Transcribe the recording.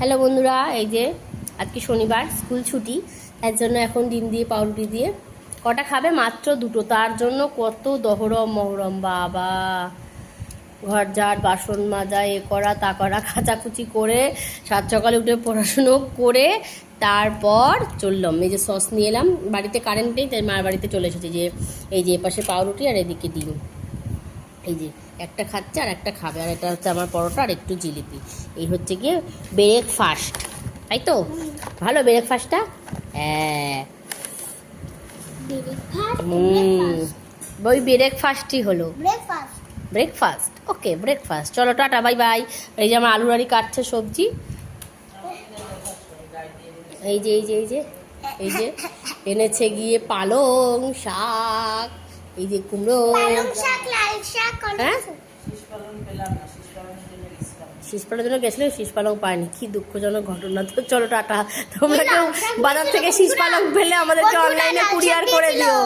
Hello বন্ধুরা, এই যে আজকে শনিবার, স্কুল ছুটি, তার জন্য এখন ডিম দিয়ে পাউরুটি দিয়ে কটা খাবে, মাত্র দুটো। তার জন্য কত দহরম মহরম, বাবা! ঘর ঝাড়, বাসন মাজা, এ করা তা করা, কাচাকুচি করে সাত সকালে উঠে পড়াশুনো করে তারপর চললাম। এই যে সস নিয়ে এলাম, বাড়িতে কারেন্ট নেই তাই মার বাড়িতে চলে এসেছি। যে এই যে এপাশে পাউরুটি আর এদিকে ডিম, এই যে একটা খাচ্ছে আর একটা খাবে, আর এটা হচ্ছে আমার পরোটা আর একটু জিলিপি। এই হচ্ছে গিয়ে ব্রেকফাস্ট, তাই তো? ভালো ব্রেকফাস্টটা, হ্যাঁ। ওই ব্রেকফাস্টই হলো, ব্রেকফাস্ট। ওকে, ব্রেকফাস্ট। চলো টাটা, বাই বাই। এই যে আমার আলু রাড়ি কাটছে সবজি, এই যে এই যে এই যে এই যে এনেছে গিয়ে পালং শাক, এই যে কুমড়ো। হ্যাঁ, শীষপালনের জন্য গেছিল, শীষপালং পায়নি, কি দুঃখজনক ঘটনা। তো চলো টাটা। তোমরা কেউ বাজার থেকে শীষপালং পেলে আমাদেরকে অনলাইনে কুরিয়ার করে দিও।